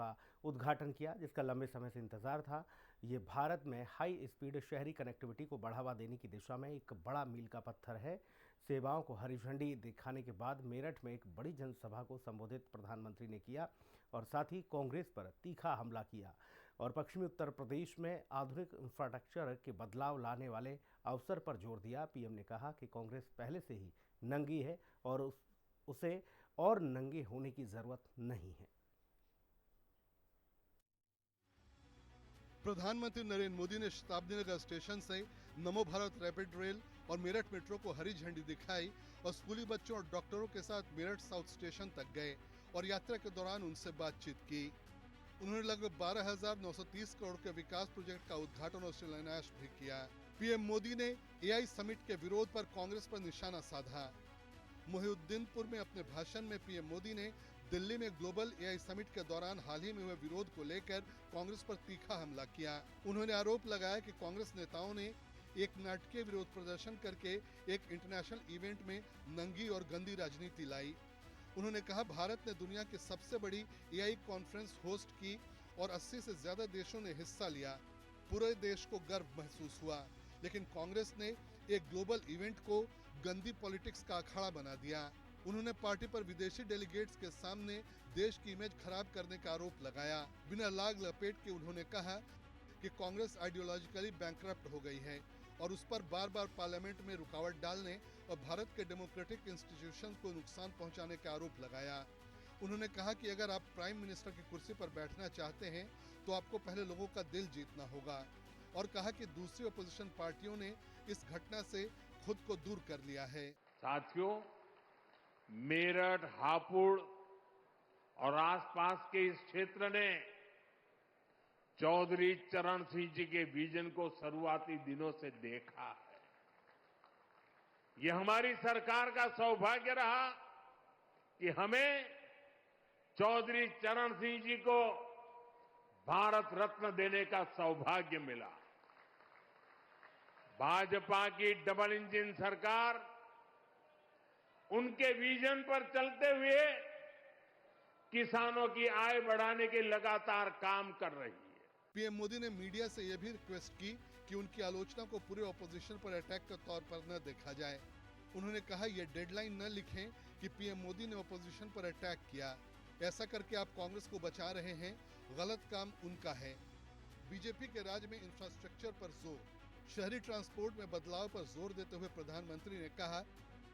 का उद्घाटन किया, जिसका लंबे समय से इंतजार था। ये भारत में हाई स्पीड शहरी कनेक्टिविटी को बढ़ावा देने की दिशा में एक बड़ा मील का पत्थर है। सेवाओं को हरी झंडी दिखाने के बाद मेरठ में एक बड़ी जनसभा को संबोधित प्रधानमंत्री ने किया और साथ ही कांग्रेस पर तीखा हमला किया और पश्चिमी उत्तर प्रदेश में आधुनिक इंफ्रास्ट्रक्चर के बदलाव लाने वाले अवसर पर जोर दिया। पीएम ने कहा कि कांग्रेस पहले से ही नंगी है और उसे और नंगे होने की जरूरत नहीं है। प्रधानमंत्री नरेंद्र मोदी ने शताब्दी नगर स्टेशन से नमो भारत रैपिड रेल और मेरठ मेट्रो को हरी झंडी दिखाई और स्कूली बच्चों और डॉक्टरों के साथ मेरठ साउथ स्टेशन तक गए और यात्रा के दौरान उनसे बातचीत की। उन्होंने लगभग 12,930 करोड़ के विकास प्रोजेक्ट का उद्घाटन और शिलान्यास भी किया। पीएम मोदी ने एआई समिट के विरोध पर कांग्रेस पर निशाना साधा। मोहिउद्दीनपुर में अपने भाषण में पीएम मोदी ने दिल्ली में ग्लोबल एआई समिट के दौरान हाल ही में हुए विरोध को लेकर कांग्रेस पर तीखा हमला किया। उन्होंने आरोप लगाया कि कांग्रेस नेताओं ने एक नाटकीय विरोध प्रदर्शन करके एक इंटरनेशनल इवेंट में नंगी और गंदी राजनीति लाई। उन्होंने कहा, भारत ने दुनिया की सबसे बड़ी एआई कॉन्फ्रेंस होस्ट की और 80 से ज्यादा देशों ने हिस्सा लिया। पूरे देश को गर्व महसूस हुआ, लेकिन कांग्रेस ने एक ग्लोबल इवेंट को गंदी पॉलिटिक्स का अखाड़ा बना दिया। उन्होंने पार्टी पर विदेशी डेलीगेट्स के सामने देश की इमेज खराब करने का आरोप लगाया। बिना लाग लपेट के उन्होंने कहा कि कांग्रेस आइडियोलॉजिकली बैंकरप्ट हो गई है और उस पर बार बार पार्लियामेंट में रुकावट डालने और भारत के डेमोक्रेटिक इंस्टीट्यूशंस को नुकसान पहुंचाने का आरोप लगाया। उन्होंने कहा कि अगर आप प्राइम मिनिस्टर की कुर्सी पर बैठना चाहते हैं तो आपको पहले लोगों का दिल जीतना होगा और कहा कि दूसरी अपोजिशन पार्टियों ने इस घटना से खुद को दूर कर लिया है। साथियों, मेरठ, हापुड़ और आसपास के इस क्षेत्र ने चौधरी चरण सिंह जी के विजन को शुरुआती दिनों से देखा है। यह हमारी सरकार का सौभाग्य रहा कि हमें चौधरी चरण सिंह जी को भारत रत्न देने का सौभाग्य मिला। भाजपा की डबल इंजन सरकार उनके विजन पर चलते हुए किसानों की आय बढ़ाने के लगातार काम कर रही है। पीएम मोदी ने मीडिया से यह भी रिक्वेस्ट की कि उनकी आलोचना को पूरे ऑपोजिशन पर अटैक के तौर पर न देखा जाए। उन्होंने कहा, यह डेडलाइन न लिखें कि पीएम मोदी ने ऑपोजिशन पर अटैक किया। ऐसा करके आप कांग्रेस को बचा रहे हैं, गलत काम उनका है। बीजेपी के राज में इंफ्रास्ट्रक्चर पर जोर, शहरी ट्रांसपोर्ट में बदलाव पर जोर देते हुए प्रधानमंत्री ने कहा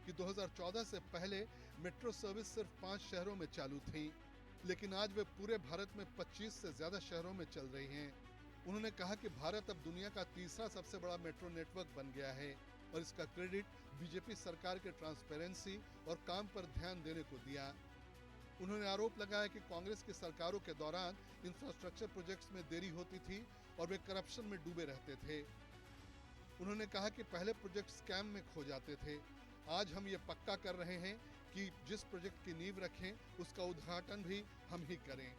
कि 2014 से पहले मेट्रो सर्विस सिर्फ 5 शहरों में चालू थी, लेकिन आज वे पूरे भारत में 25 से ज्यादा शहरों में चल रही हैं। उन्होंने कहा कि भारत अब दुनिया का तीसरा सबसे बड़ा मेट्रो नेटवर्क बन गया है और इसका क्रेडिट बीजेपी सरकार के ट्रांसपेरेंसी और काम पर ध्यान देने को दिया। उन्होंने आरोप लगाया कि कांग्रेस की सरकारों के दौरान इंफ्रास्ट्रक्चर प्रोजेक्ट्स में देरी होती थी और वे करप्शन में डूबे रहते थे। उन्होंने कहा कि पहले प्रोजेक्ट स्कैम में खो जाते थे। आज हम ये पक्का कर रहे हैं कि जिस प्रोजेक्ट की नींव रखें उसका उद्घाटन भी हम ही करें।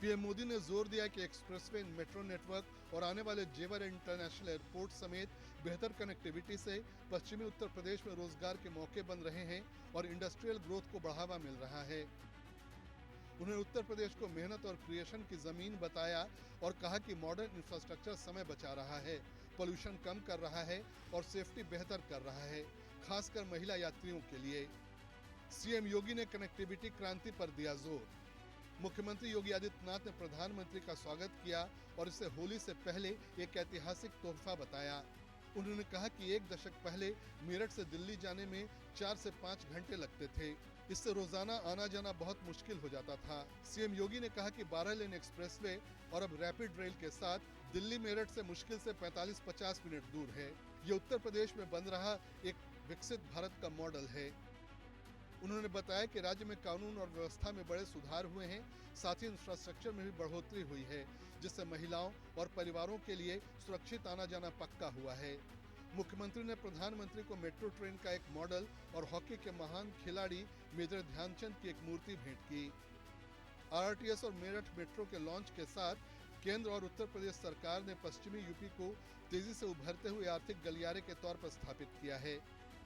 पीएम मोदी ने जोर दिया कि एक्सप्रेसवे, मेट्रो नेटवर्क और आने वाले जेवर इंटरनेशनल एयरपोर्ट समेत बेहतर कनेक्टिविटी से पश्चिमी उत्तर प्रदेश में रोजगार के मौके बन रहे हैं और इंडस्ट्रियल ग्रोथ को बढ़ावा मिल रहा है। उन्होंने उत्तर प्रदेश को मेहनत और क्रिएशन की जमीन बताया और कहा कि मॉडर्न इंफ्रास्ट्रक्चर समय बचा रहा है, पोल्यूशन कम कर रहा है और सेफ्टी बेहतर कर रहा है, खासकर महिला यात्रियों के लिए। सीएम योगी ने कनेक्टिविटी क्रांति पर दिया जोर। मुख्यमंत्री योगी आदित्यनाथ ने प्रधानमंत्री का स्वागत किया और इसे होली से पहले एक ऐतिहासिक तोहफा बताया। उन्होंने कहा कि 1 दशक पहले मेरठ से दिल्ली जाने में 4 से 5 घंटे लगते थे। इससे रोजाना आना जाना बहुत मुश्किल हो जाता था। सीएम योगी ने कहा कि 12 लेन एक्सप्रेसवे और अब रैपिड रेल के साथ दिल्ली मेरठ से मुश्किल से 45-50 मिनट दूर है। ये उत्तर प्रदेश में बन रहा एक विकसित भारत का मॉडल है। उन्होंने बताया कि राज्य में कानून और व्यवस्था में बड़े सुधार हुए हैं, साथ ही इंफ्रास्ट्रक्चर में भी बढ़ोतरी हुई है, जिससे महिलाओं और परिवारों के लिए सुरक्षित आना जाना पक्का हुआ है। मुख्यमंत्री ने प्रधानमंत्री को मेट्रो ट्रेन का एक मॉडल और हॉकी के महान खिलाड़ी मेजर ध्यानचंद की एक मूर्ति भेंट की। आरटीएस और मेरठ मेट्रो के लॉन्च के साथ केंद्र और उत्तर प्रदेश सरकार ने पश्चिमी यूपी को तेजी से उभरते हुए आर्थिक गलियारे के तौर पर स्थापित किया है।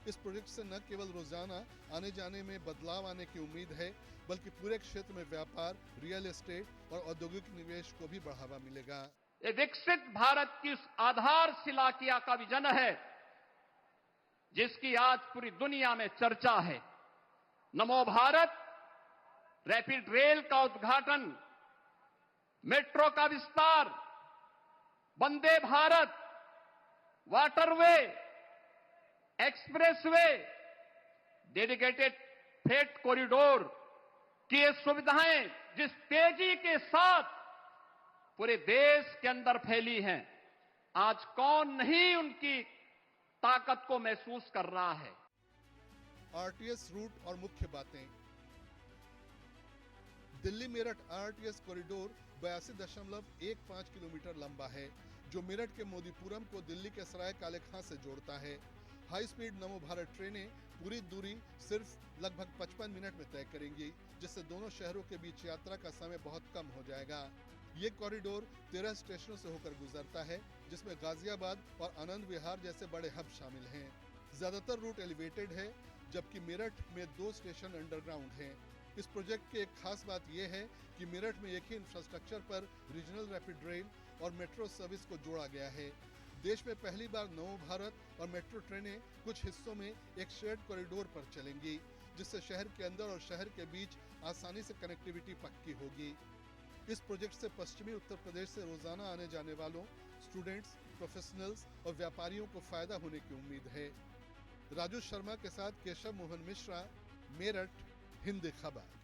इस प्रोजेक्ट से न केवल रोजाना आने जाने में बदलाव आने की उम्मीद है, बल्कि पूरे क्षेत्र में व्यापार, रियल एस्टेट और औद्योगिक निवेश को भी बढ़ावा मिलेगा। ये विकसित भारत की उस आधारशिला का विजन है जिसकी आज पूरी दुनिया में चर्चा है। नमो भारत, रैपिड रेल का उद्घाटन, मेट्रो का विस्तार, Vande Bharat, waterway, expressway, dedicated freight corridor की ये सुविधाएं जिस तेजी के साथ पूरे देश के अंदर फैली हैं, आज कौन नहीं उनकी ताकत को महसूस कर रहा है। आरटीएस रूट और मुख्य बातें। Delhi Meerut RTS corridor 82.15 kilometre लंबा है, जो मेरठ के मोदीपुरम को दिल्ली के सराय काले खां से जोड़ता है। हाई स्पीड नमो भारत ट्रेनें पूरी दूरी सिर्फ लगभग 55 मिनट में तय करेंगी, जिससे दोनों शहरों के बीच यात्रा का समय बहुत कम हो जाएगा। ये कॉरिडोर 13 स्टेशनों से होकर गुजरता है, जिसमें गाजियाबाद और आनंद विहार जैसे बड़े हब शामिल हैं। ज्यादातर रूट एलिवेटेड है, जबकि मेरठ में 2 स्टेशन अंडरग्राउंड हैं। इस प्रोजेक्ट की एक खास बात यह है कि मेरठ में एक ही इंफ्रास्ट्रक्चर पर रीजनल रैपिड रेल और मेट्रो सर्विस को जोड़ा गया है। देश में पहली बार नमो भारत और मेट्रो ट्रेनें कुछ हिस्सों में एक शेयर्ड कॉरिडोर पर चलेंगी, जिससे शहर के अंदर और शहर के बीच आसानी से कनेक्टिविटी पक्की होगी। इस प्रोजेक्ट से पश्चिमी उत्तर प्रदेश से रोजाना आने जाने वालों, स्टूडेंट्स, प्रोफेशनल्स और व्यापारियों को फायदा होने की उम्मीद है। राजू शर्मा के साथ केशव मोहन मिश्रा, मेरठ, हिंद खबर।